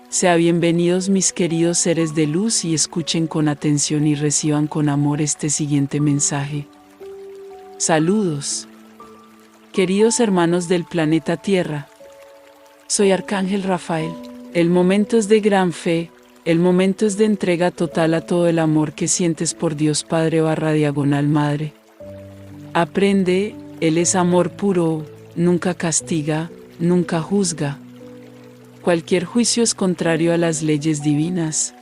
Sean bienvenidos mis queridos seres de luz y escuchen con atención y reciban con amor este siguiente mensaje. Saludos. Queridos hermanos del planeta Tierra. Soy Arcángel Rafael. El momento es de gran fe, el momento es de entrega total a todo el amor que sientes por Dios Padre / Madre. Aprende, Él es amor puro, nunca castiga, nunca juzga. Cualquier juicio es contrario a las leyes divinas.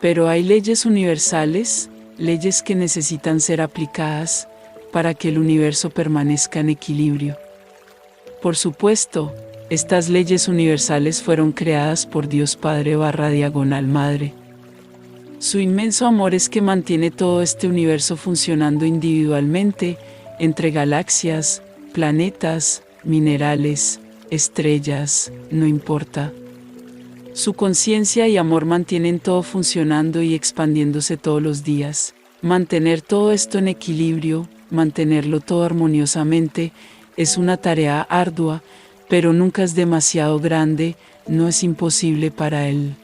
Pero hay leyes universales, leyes que necesitan ser aplicadas para que el universo permanezca en equilibrio. Por supuesto, estas leyes universales fueron creadas por Dios Padre / Madre. Su inmenso amor es que mantiene todo este universo funcionando individualmente, entre galaxias, planetas, minerales, estrellas, no importa. Su conciencia y amor mantienen todo funcionando y expandiéndose todos los días. Mantener todo esto en equilibrio, mantenerlo todo armoniosamente, es una tarea ardua, pero nunca es demasiado grande, no es imposible para Él.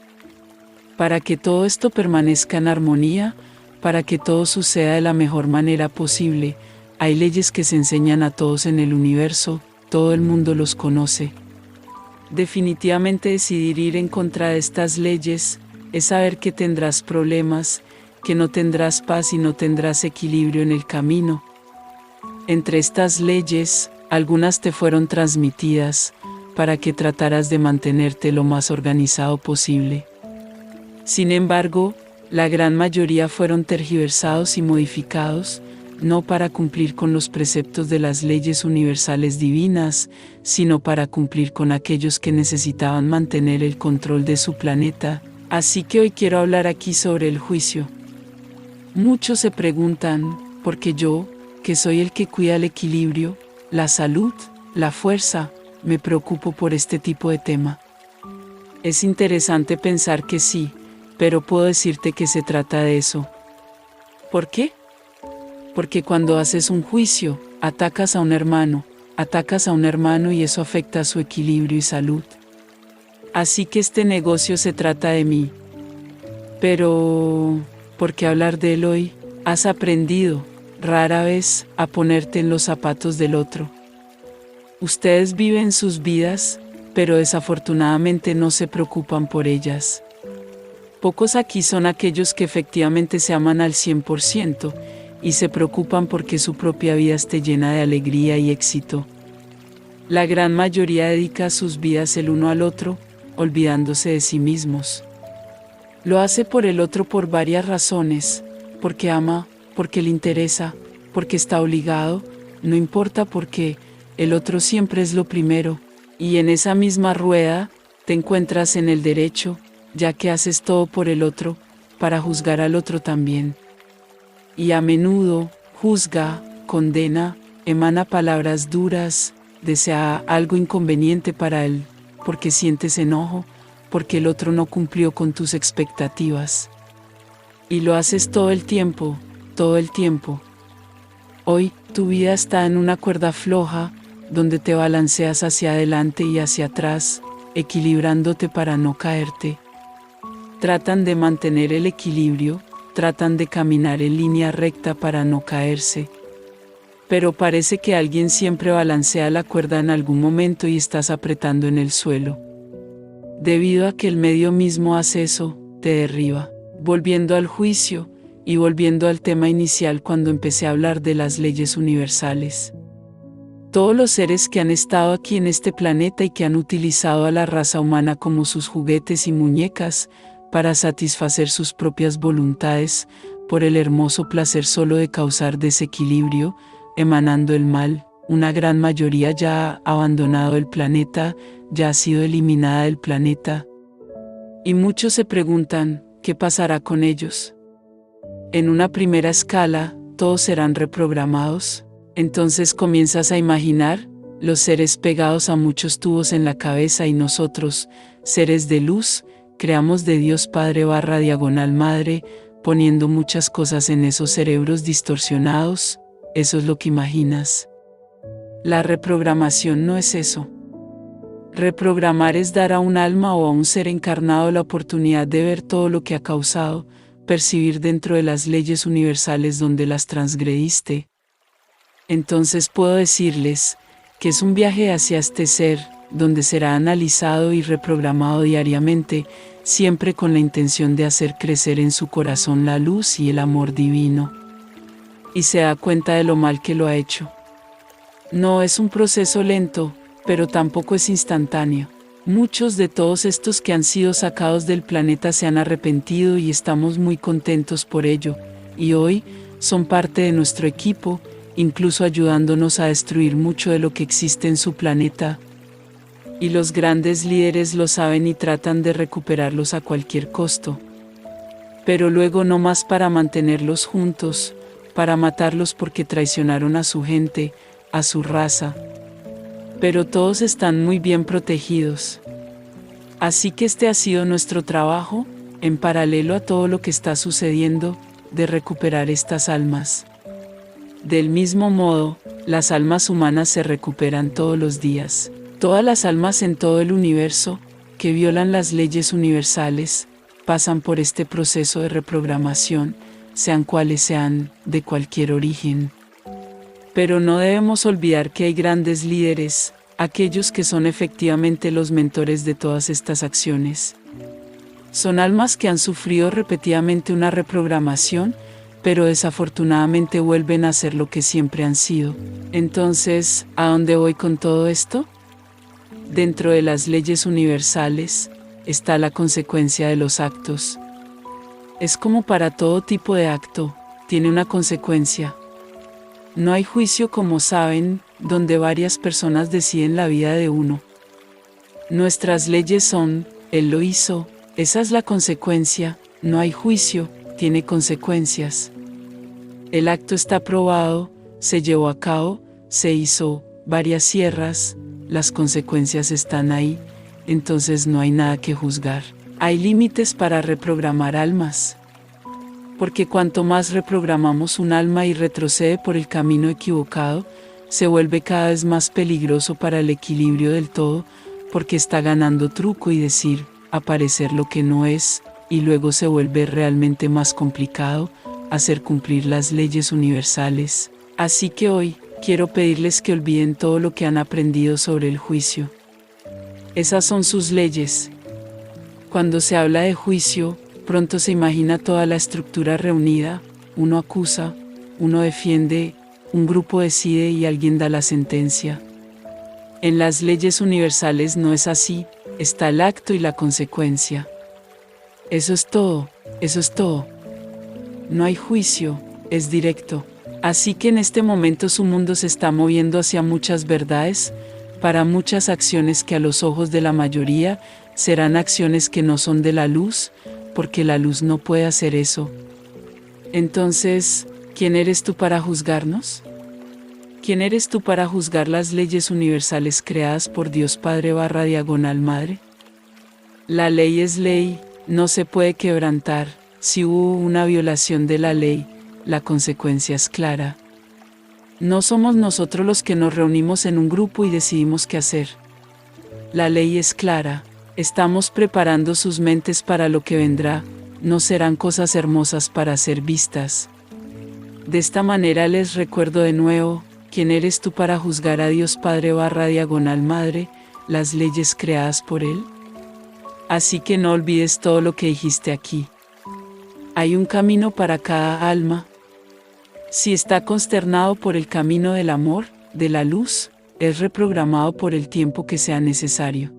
Para que todo esto permanezca en armonía, para que todo suceda de la mejor manera posible, hay leyes que se enseñan a todos en el universo, todo el mundo los conoce. Definitivamente decidir ir en contra de estas leyes es saber que tendrás problemas, que no tendrás paz y no tendrás equilibrio en el camino. Entre estas leyes, algunas te fueron transmitidas para que trataras de mantenerte lo más organizado posible. Sin embargo, la gran mayoría fueron tergiversados y modificados, no para cumplir con los preceptos de las leyes universales divinas, sino para cumplir con aquellos que necesitaban mantener el control de su planeta. Así que hoy quiero hablar aquí sobre el juicio. Muchos se preguntan, ¿por qué yo, que soy el que cuida el equilibrio, la salud, la fuerza, me preocupo por este tipo de tema? Es interesante pensar que sí, pero puedo decirte que se trata de eso. ¿Por qué? Porque cuando haces un juicio, atacas a un hermano y eso afecta a su equilibrio y salud. Así que este negocio se trata de mí. Pero, ¿por qué hablar de él hoy? Has aprendido, rara vez, a ponerte en los zapatos del otro. Ustedes viven sus vidas, pero desafortunadamente no se preocupan por ellas. Pocos aquí son aquellos que efectivamente se aman al 100%, y se preocupan porque su propia vida esté llena de alegría y éxito. La gran mayoría dedica sus vidas el uno al otro, olvidándose de sí mismos. Lo hace por el otro por varias razones, porque ama, porque le interesa, porque está obligado, no importa por qué, el otro siempre es lo primero, y en esa misma rueda, te encuentras en el derecho, ya que haces todo por el otro, para juzgar al otro también. Y a menudo, juzga, condena, emana palabras duras, desea algo inconveniente para él, porque sientes enojo, porque el otro no cumplió con tus expectativas. Y lo haces todo el tiempo, todo el tiempo. Hoy, tu vida está en una cuerda floja, donde te balanceas hacia adelante y hacia atrás, equilibrándote para no caerte. Tratan de mantener el equilibrio, tratan de caminar en línea recta para no caerse. Pero parece que alguien siempre balancea la cuerda en algún momento y estás apretando en el suelo. Debido a que el medio mismo hace eso, te derriba. Volviendo al juicio, y volviendo al tema inicial cuando empecé a hablar de las leyes universales. Todos los seres que han estado aquí en este planeta y que han utilizado a la raza humana como sus juguetes y muñecas, para satisfacer sus propias voluntades, por el hermoso placer solo de causar desequilibrio, emanando el mal, una gran mayoría ya ha abandonado el planeta, ya ha sido eliminada del planeta. Y muchos se preguntan, ¿qué pasará con ellos? En una primera escala, todos serán reprogramados. Entonces comienzas a imaginar, los seres pegados a muchos tubos en la cabeza y nosotros, seres de luz, creamos de Dios Padre / Madre, poniendo muchas cosas en esos cerebros distorsionados, eso es lo que imaginas. La reprogramación no es eso. Reprogramar es dar a un alma o a un ser encarnado la oportunidad de ver todo lo que ha causado, percibir dentro de las leyes universales donde las transgrediste. Entonces puedo decirles que es un viaje hacia este ser, donde será analizado y reprogramado diariamente, siempre con la intención de hacer crecer en su corazón la luz y el amor divino. Y se da cuenta de lo mal que lo ha hecho. No es un proceso lento, pero tampoco es instantáneo. Muchos de todos estos que han sido sacados del planeta se han arrepentido y estamos muy contentos por ello, y hoy son parte de nuestro equipo, incluso ayudándonos a destruir mucho de lo que existe en su planeta. Y los grandes líderes lo saben y tratan de recuperarlos a cualquier costo. Pero luego no más para mantenerlos juntos, para matarlos porque traicionaron a su gente, a su raza. Pero todos están muy bien protegidos. Así que este ha sido nuestro trabajo, en paralelo a todo lo que está sucediendo, de recuperar estas almas. Del mismo modo, las almas humanas se recuperan todos los días. Todas las almas en todo el universo, que violan las leyes universales, pasan por este proceso de reprogramación, sean cuales sean, de cualquier origen. Pero no debemos olvidar que hay grandes líderes, aquellos que son efectivamente los mentores de todas estas acciones. Son almas que han sufrido repetidamente una reprogramación, pero desafortunadamente vuelven a ser lo que siempre han sido. Entonces, ¿a dónde voy con todo esto? Dentro de las leyes universales está la consecuencia de los actos. Es como para todo tipo de acto, tiene una consecuencia. No hay juicio, como saben, donde varias personas deciden la vida de uno. Nuestras leyes son, él lo hizo, esa es la consecuencia, no hay juicio, tiene consecuencias. El acto está probado, se llevó a cabo, se hizo varias sierras, las consecuencias están ahí, entonces no hay nada que juzgar. Hay límites para reprogramar almas. Porque cuanto más reprogramamos un alma y retrocede por el camino equivocado, se vuelve cada vez más peligroso para el equilibrio del todo, porque está ganando truco y decir, aparecer lo que no es, y luego se vuelve realmente más complicado hacer cumplir las leyes universales. Así que hoy, quiero pedirles que olviden todo lo que han aprendido sobre el juicio. Esas son sus leyes. Cuando se habla de juicio, pronto se imagina toda la estructura reunida, uno acusa, uno defiende, un grupo decide y alguien da la sentencia. En las leyes universales no es así, está el acto y la consecuencia. Eso es todo, eso es todo. No hay juicio, es directo. Así que en este momento su mundo se está moviendo hacia muchas verdades, para muchas acciones que a los ojos de la mayoría serán acciones que no son de la luz, porque la luz no puede hacer eso. Entonces, ¿quién eres tú para juzgarnos? ¿Quién eres tú para juzgar las leyes universales creadas por Dios Padre / Madre? La ley es ley, no se puede quebrantar. Si hubo una violación de la ley, la consecuencia es clara. No somos nosotros los que nos reunimos en un grupo y decidimos qué hacer. La ley es clara. Estamos preparando sus mentes para lo que vendrá, no serán cosas hermosas para ser vistas. De esta manera les recuerdo de nuevo, ¿quién eres tú para juzgar a Dios Padre / Madre, las leyes creadas por Él? Así que no olvides todo lo que dijiste aquí. Hay un camino para cada alma. Si está consternado por el camino del amor, de la luz, es reprogramado por el tiempo que sea necesario.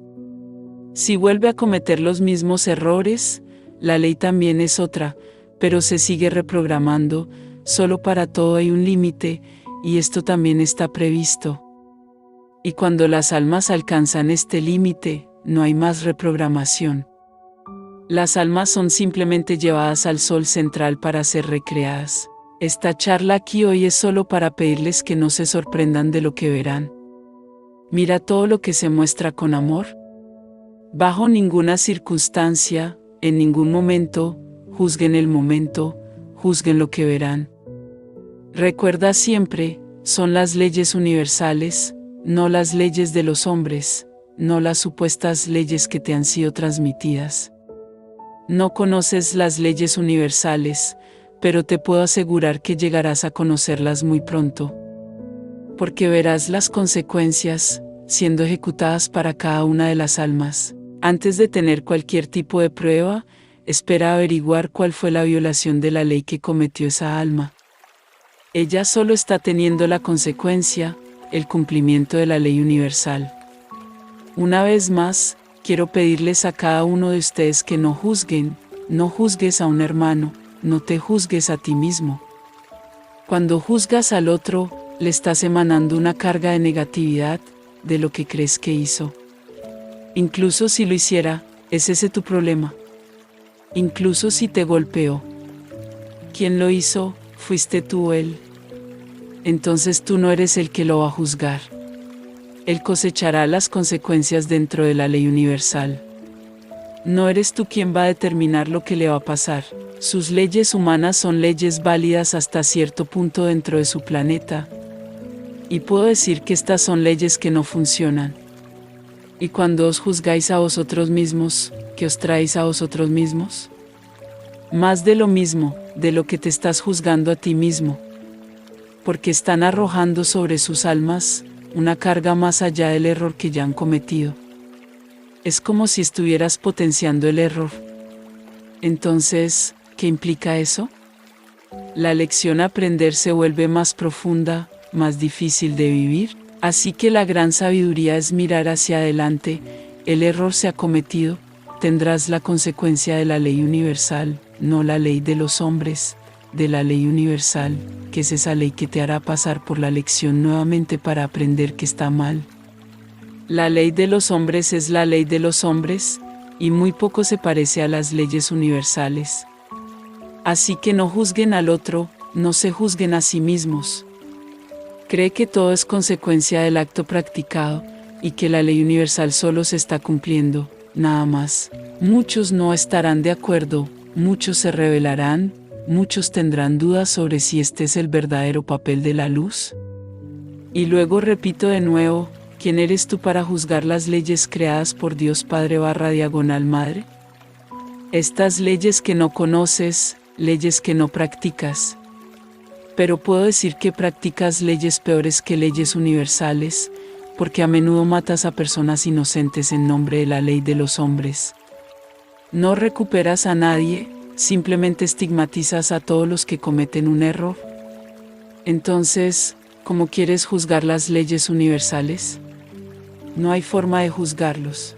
Si vuelve a cometer los mismos errores, la ley también es otra, pero se sigue reprogramando, solo para todo hay un límite, y esto también está previsto. Y cuando las almas alcanzan este límite, no hay más reprogramación. Las almas son simplemente llevadas al sol central para ser recreadas. Esta charla aquí hoy es solo para pedirles que no se sorprendan de lo que verán. Mira todo lo que se muestra con amor. Bajo ninguna circunstancia, en ningún momento, juzguen el momento, juzguen lo que verán. Recuerda siempre, son las leyes universales, no las leyes de los hombres, no las supuestas leyes que te han sido transmitidas. No conoces las leyes universales, pero te puedo asegurar que llegarás a conocerlas muy pronto. Porque verás las consecuencias siendo ejecutadas para cada una de las almas. Antes de tener cualquier tipo de prueba, espera averiguar cuál fue la violación de la ley que cometió esa alma. Ella solo está teniendo la consecuencia, el cumplimiento de la ley universal. Una vez más, quiero pedirles a cada uno de ustedes que no juzguen, no juzgues a un hermano, no te juzgues a ti mismo. Cuando juzgas al otro, le estás emanando una carga de negatividad, de lo que crees que hizo. Incluso si lo hiciera, ¿es ese tu problema? Incluso si te golpeó. ¿Quién lo hizo? ¿Fuiste tú o él? Entonces tú no eres el que lo va a juzgar. Él cosechará las consecuencias dentro de la ley universal. No eres tú quien va a determinar lo que le va a pasar. Sus leyes humanas son leyes válidas hasta cierto punto dentro de su planeta. Y puedo decir que estas son leyes que no funcionan. Y cuando os juzgáis a vosotros mismos, ¿qué os traéis a vosotros mismos? Más de lo mismo, de lo que te estás juzgando a ti mismo. Porque están arrojando sobre sus almas una carga más allá del error que ya han cometido. Es como si estuvieras potenciando el error. Entonces, ¿qué implica eso? La lección a aprender se vuelve más profunda, más difícil de vivir, así que la gran sabiduría es mirar hacia adelante. El error se ha cometido, tendrás la consecuencia de la ley universal, no la ley de los hombres, de la ley universal, que es esa ley que te hará pasar por la lección nuevamente para aprender que está mal. La ley de los hombres es la ley de los hombres, y muy poco se parece a las leyes universales. Así que no juzguen al otro, no se juzguen a sí mismos. Cree que todo es consecuencia del acto practicado, y que la ley universal solo se está cumpliendo, nada más. Muchos no estarán de acuerdo, muchos se rebelarán, muchos tendrán dudas sobre si este es el verdadero papel de la luz. Y luego repito de nuevo, ¿quién eres tú para juzgar las leyes creadas por Dios Padre / Madre? Estas leyes que no conoces, leyes que no practicas. Pero puedo decir que practicas leyes peores que leyes universales, porque a menudo matas a personas inocentes en nombre de la ley de los hombres. No recuperas a nadie, simplemente estigmatizas a todos los que cometen un error. Entonces, ¿cómo quieres juzgar las leyes universales? No hay forma de juzgarlos.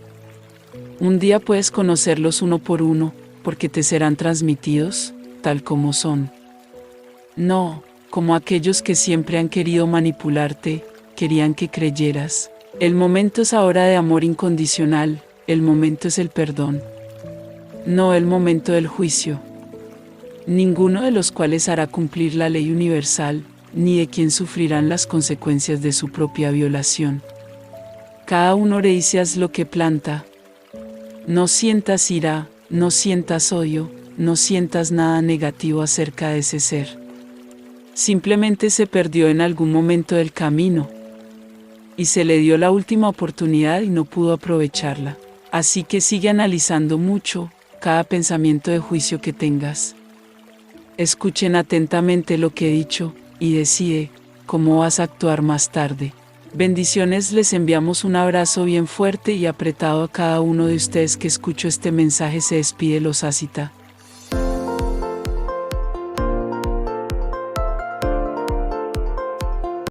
Un día puedes conocerlos uno por uno, porque te serán transmitidos, tal como son. No, como aquellos que siempre han querido manipularte, querían que creyeras. El momento es ahora de amor incondicional, el momento es el perdón. No el momento del juicio. Ninguno de los cuales hará cumplir la ley universal, ni de quien sufrirán las consecuencias de su propia violación. Cada uno le dice haz lo que planta. No sientas ira, no sientas odio, no sientas nada negativo acerca de ese ser. Simplemente se perdió en algún momento del camino. Y se le dio la última oportunidad y no pudo aprovecharla. Así que sigue analizando mucho cada pensamiento de juicio que tengas. Escuchen atentamente lo que he dicho, y decide cómo vas a actuar más tarde. Bendiciones, les enviamos un abrazo bien fuerte y apretado a cada uno de ustedes que escuchó este mensaje. Se despide Los Asita.